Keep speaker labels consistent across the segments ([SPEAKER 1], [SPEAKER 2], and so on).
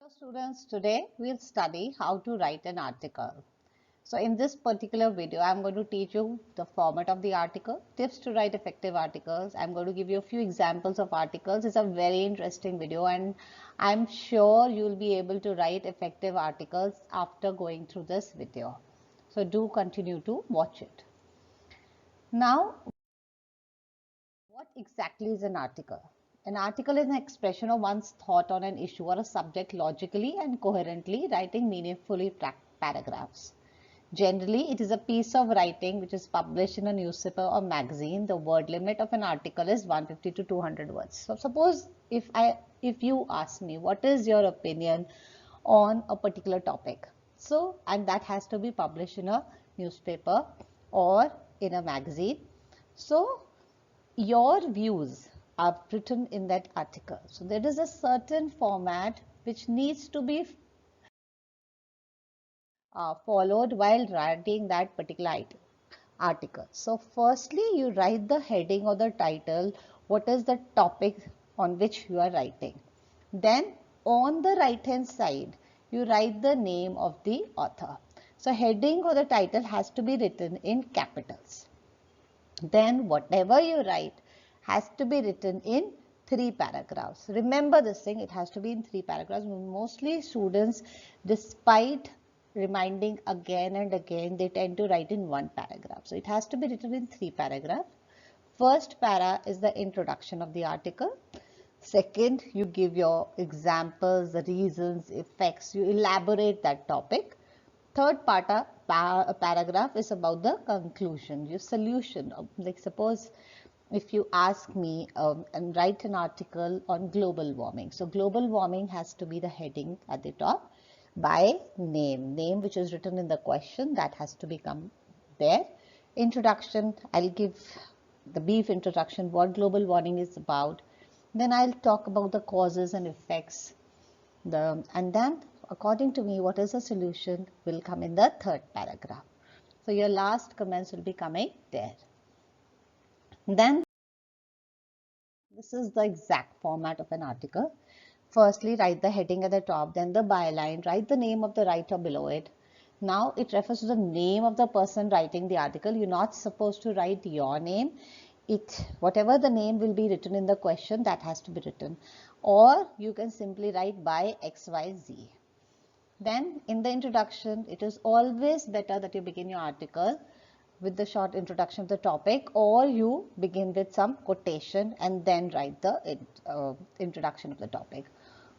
[SPEAKER 1] So students, today we'll study how to write an article. So in this particular video, I'm going to teach you the format of the article, tips to write effective articles. I'm going to give you a few examples of articles. It's a very interesting video and I'm sure you'll be able to write effective articles after going through this video. So do continue to watch it. Now, what exactly is an article? An article is an expression of one's thought on an issue or a subject logically and coherently, writing meaningfully paragraphs. Generally, it is a piece of writing which is published in a newspaper or magazine. The word limit of an article is 150 to 200 words. So suppose if you ask me what is your opinion on a particular topic, so and that has to be published in a newspaper or in a magazine. So your views are written in that article. So there is a certain format which needs to be followed while writing that particular article. So firstly, you write the heading or the title, what is the topic on which you are writing. Then on the right hand side, you write the name of the author. So heading or the title has to be written in capitals. Then whatever you write has to be written in 3 paragraphs. Remember this thing, it has to be in 3 paragraphs. Mostly students, despite reminding again and again, they tend to write in 1 paragraph. So it has to be written in 3 paragraphs. First para is the introduction of the article. Second, you give your examples, the reasons, effects, you elaborate that topic. Third paragraph is about the conclusion, your solution. Like suppose if you ask me and write an article on global warming. So global warming has to be the heading at the top by name which is written in the question, that has to become there. Introduction, I'll give the brief introduction, what global warming is about. Then I'll talk about the causes and effects. And then according to me, what is the solution will come in the third paragraph. So your last comments will be coming there. Then this is the exact format of an article. Firstly, write the heading at the top, then the byline, write the name of the writer below it. Now it refers to the name of the person writing the article. You're not supposed to write your name. Whatever the name will be written in the question, that has to be written. Or you can simply write by XYZ. Then in the introduction, it is always better that you begin your article with the short introduction of the topic, or you begin with some quotation and then write the introduction of the topic,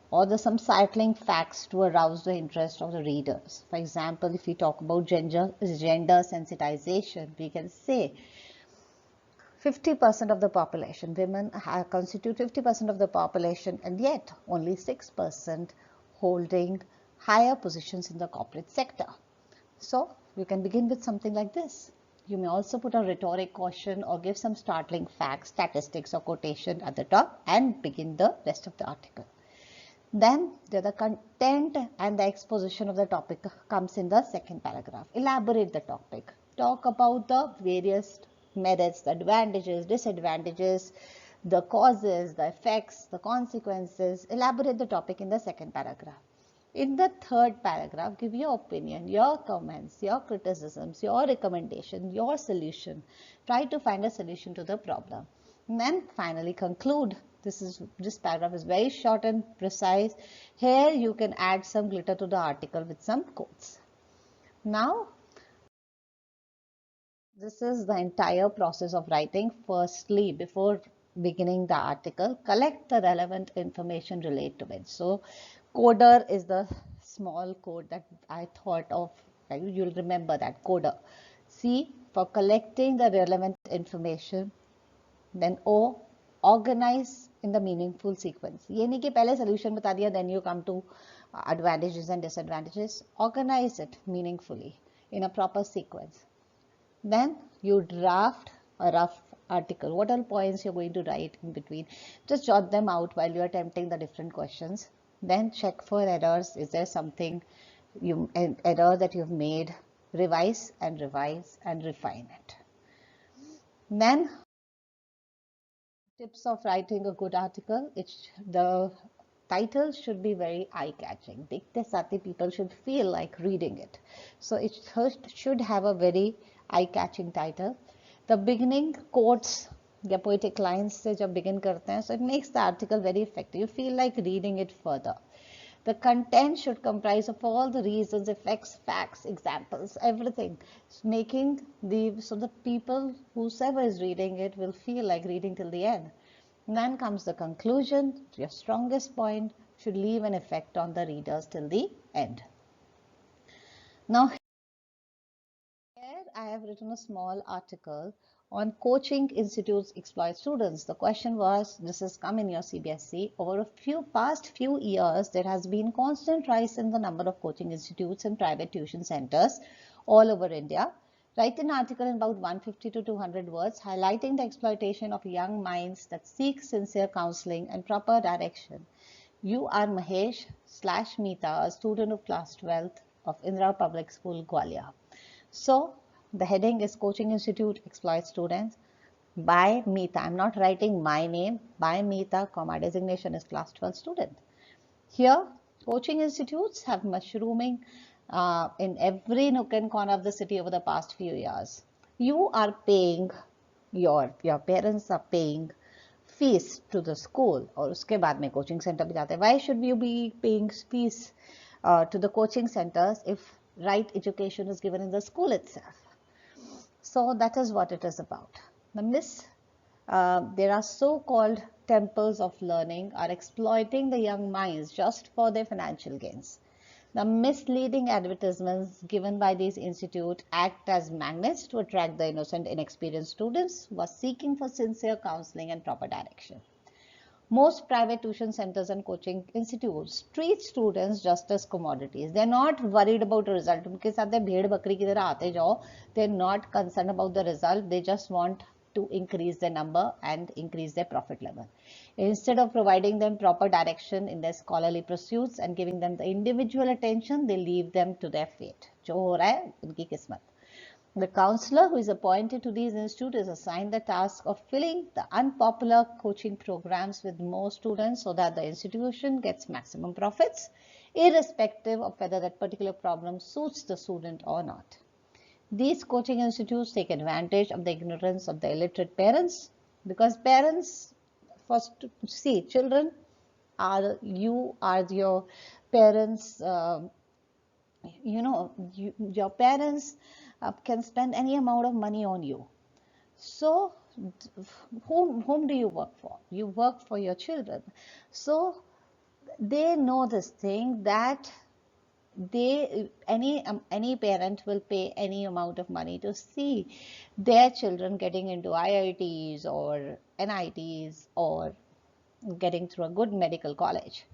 [SPEAKER 1] or some cycling facts to arouse the interest of the readers. For example, if we talk about gender sensitization, we can say 50% of the population, women constitute 50% of the population, and yet only 6% holding higher positions in the corporate sector. So you can begin with something like this. You may also put a rhetoric question or give some startling facts, statistics or quotation at the top and begin the rest of the article. Then the content and the exposition of the topic comes in the second paragraph. Elaborate the topic. Talk about the various merits, the advantages, disadvantages, the causes, the effects, the consequences. Elaborate the topic in the second paragraph. In the third paragraph, give your opinion, your comments, your criticisms, your recommendation, your solution. Try to find a solution to the problem. And then finally conclude. This paragraph is very short and precise. Here you can add some glitter to the article with some quotes. Now, this is the entire process of writing. Firstly, before beginning the article, collect the relevant information related to it. So coder is the small code that I thought of. You'll remember that coder. C for collecting the relevant information. Then O, organize in the meaningful sequence. ये नहीं कि पहले solution बता दिया, then you come to advantages and disadvantages. Organize it meaningfully in a proper sequence. Then you draft a rough article. What all points you're going to write in between? Just jot them out while you're attempting the different questions. Then check for errors. Is there something an error that you've made? Revise and refine it. Then tips of writing a good article. The Titles should be very eye-catching. Dikhte saath people should feel like reading it. So it should have a very eye-catching title. The beginning quotes या poetic lines से जब begin करते हैं, so it makes the article very effective. You feel like reading it further. The content should comprise of all the reasons, effects, facts, examples, everything, making so the people, whosoever is reading it, will feel like reading till the end. And then comes the conclusion. Your strongest point should leave an effect on the readers till the end. Now, here I have written a small article on coaching institutes exploit students. The question was, this has come in your CBSE, over a past few years, there has been constant rise in the number of coaching institutes and private tuition centers all over India. Write an article in about 150 to 200 words highlighting the exploitation of young minds that seek sincere counseling and proper direction. You are Mahesh / Meeta, a student of class 12th of Indira Public School, Gwalior. So the heading is Coaching Institute Exploits Students by Meeta. I'm not writing my name. By Meeta, my designation is class 12 student. Here, coaching institutes have mushrooming in every nook and corner of the city over the past few years. You are paying, your parents are paying fees to the school और उसके बाद में coaching center पे जाते हैं. Why should you be paying fees to the coaching centers if right education is given in the school itself? So that is what it is about. There are so-called temples of learning are exploiting the young minds just for their financial gains. The misleading advertisements given by these institutes act as magnets to attract the innocent, inexperienced students who are seeking for sincere counseling and proper direction. Most private tuition centers and coaching institutes treat students just as commodities. They're not worried about the result. उनके साथ भेड़ बकरी की तरह आते जाओ. They're not concerned about the result. They just want to increase their number and increase their profit level. Instead of providing them proper direction in their scholarly pursuits and giving them the individual attention, they leave them to their fate. जो हो रहा है उनकी किस्मत. The counselor who is appointed to these institutes is assigned the task of filling the unpopular coaching programs with more students so that the institution gets maximum profits, irrespective of whether that particular problem suits the student or not. These coaching institutes take advantage of the ignorance of the illiterate parents, because parents, first, see, children are, you are your parents, your parents can spend any amount of money on you. So whom do you work for? You work for your children. So they know this thing that any parent will pay any amount of money to see their children getting into IITs or NITs or getting through a good medical college.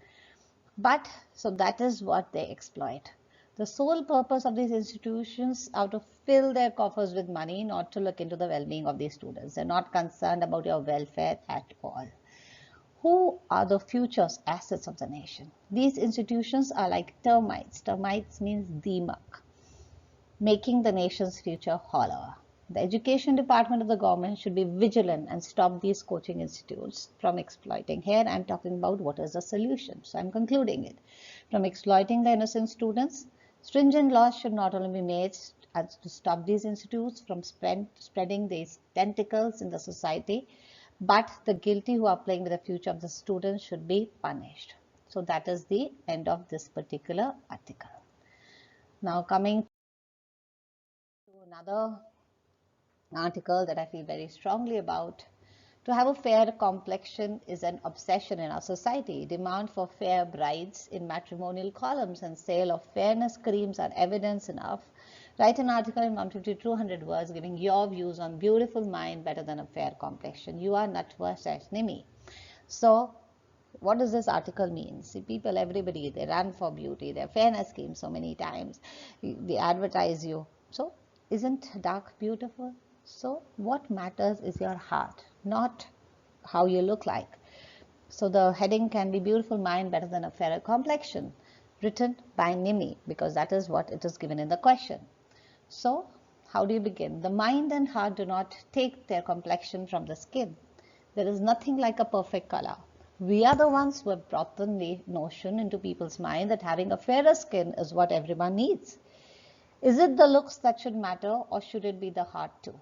[SPEAKER 1] But so that is what they exploit. The sole purpose of these institutions are to fill their coffers with money, not to look into the well-being of these students. They're not concerned about your welfare at all. Who are the future assets of the nation? These institutions are like termites. Termites means deemak, making the nation's future hollower. The education department of the government should be vigilant and stop these coaching institutes from exploiting. Here I'm talking about what is the solution. So I'm concluding it. From exploiting the innocent students, stringent laws should not only be made to stop these institutes from spreading these tentacles in the society, but the guilty who are playing with the future of the students should be punished. So that is the end of this particular article. Now coming to another article that I feel very strongly about. To have a fair complexion is an obsession in our society. Demand for fair brides in matrimonial columns and sale of fairness creams are evidence enough. Write an article in 150 to 200 words giving your views on beautiful mind better than a fair complexion. You are Natwa Sashnimi. So what does this article mean? See, people, everybody, they run for beauty, their fairness schemes so many times. They advertise you. So isn't dark beautiful? So what matters is your heart, not how you look like. So the heading can be beautiful mind better than a fairer complexion, written by Nimi, because that is what it is given in the question. So how do you begin? The mind and heart do not take their complexion from the skin. There is nothing like a perfect color. We are the ones who have brought the notion into people's mind that having a fairer skin is what everyone needs. Is it the looks that should matter, or should it be the heart too?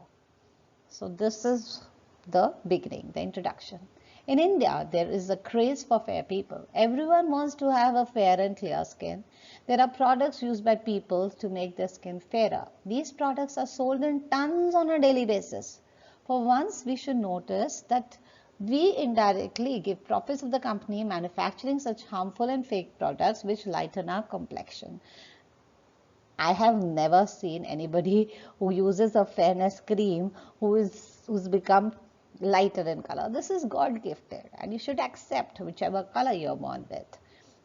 [SPEAKER 1] So this is the beginning, the introduction. In India, there is a craze for fair people. Everyone wants to have a fair and clear skin. There are products used by people to make their skin fairer. These products are sold in tons on a daily basis. For once, we should notice that we indirectly give profits of the company manufacturing such harmful and fake products which lighten our complexion. I have never seen anybody who uses a fairness cream who's become lighter in color. This is God gifted, and you should accept whichever color you're born with.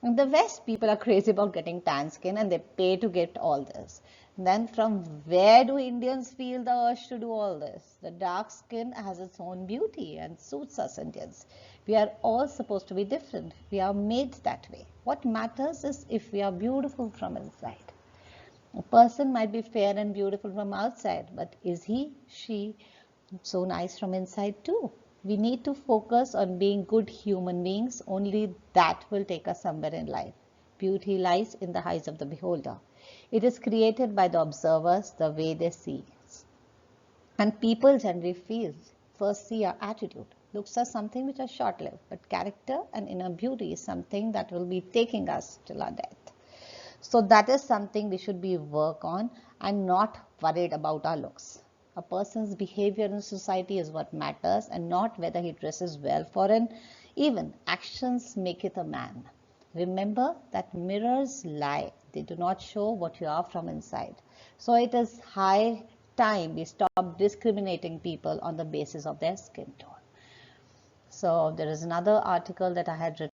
[SPEAKER 1] In the West, people are crazy about getting tan skin and they pay to get all this. Then from where do Indians feel the urge to do all this? The dark skin has its own beauty and suits us Indians. We are all supposed to be different. We are made that way. What matters is if we are beautiful from inside. A person might be fair and beautiful from outside, but is he, she so nice from inside too? We need to focus on being good human beings. Only that will take us somewhere in life. Beauty lies in the eyes of the beholder. It is created by the observers the way they see. And people generally first see our attitude. Looks are something which are short-lived, but character and inner beauty is something that will be taking us till our death. So that is something we should be work on and not worried about our looks. A person's behavior in society is what matters and not whether he dresses well for an even. Actions make it a man. Remember that mirrors lie. They do not show what you are from inside. So it is high time we stop discriminating people on the basis of their skin tone. So there is another article that I had written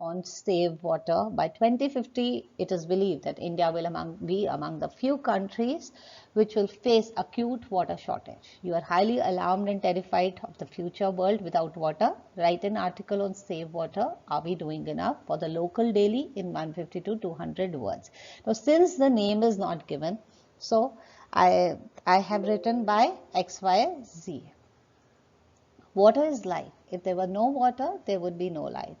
[SPEAKER 1] on save water. By 2050, it is believed that India will be among the few countries which will face acute water shortage. You are highly alarmed and terrified of the future world without water. Write an article on save water. Are we doing enough? For the local daily in 150 to 200 words. Now, since the name is not given, so I have written by XYZ. Water is life. If there were no water, there would be no life.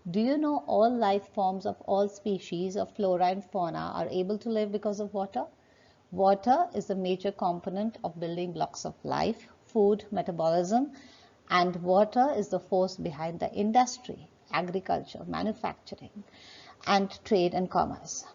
[SPEAKER 1] Do you know all life forms of all species of flora and fauna are able to live because of water? Water is a major component of building blocks of life, food, metabolism, and water is the force behind the industry, agriculture, manufacturing, and trade and commerce.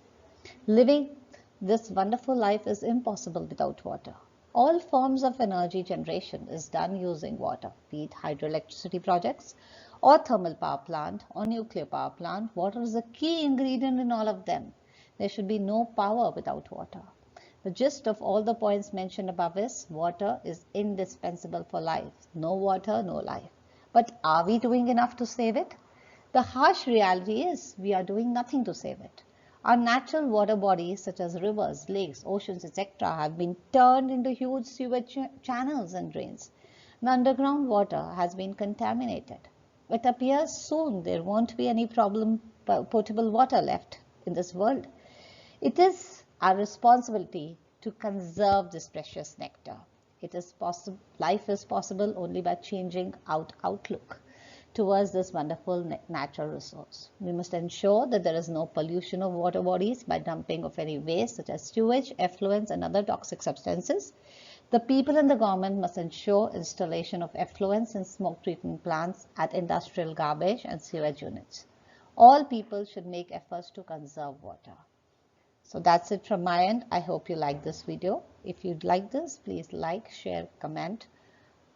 [SPEAKER 1] Living this wonderful life is impossible without water. All forms of energy generation is done using water, be it hydroelectricity projects or thermal power plant or nuclear power plant. Water is a key ingredient in all of them. There should be no power without water. The gist of all the points mentioned above is water is indispensable for life. No water, no life. But are we doing enough to save it? The harsh reality is we are doing nothing to save it. Our natural water bodies such as rivers, lakes, oceans, etc. have been turned into huge sewage channels and drains. The underground water has been contaminated. It appears soon there won't be any potable water left in this world. It is our responsibility to conserve this precious nectar. Life is possible only by changing outlook towards this wonderful natural resource. We must ensure that there is no pollution of water bodies by dumping of any waste such as sewage, effluents and other toxic substances. The people and the government must ensure installation of effluents and smoke treatment plants at industrial garbage and sewage units. All people should make efforts to conserve water. So that's it from my end. I hope you like this video. If you'd like this, please like, share, comment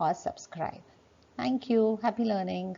[SPEAKER 1] or subscribe. Thank you. Happy learning.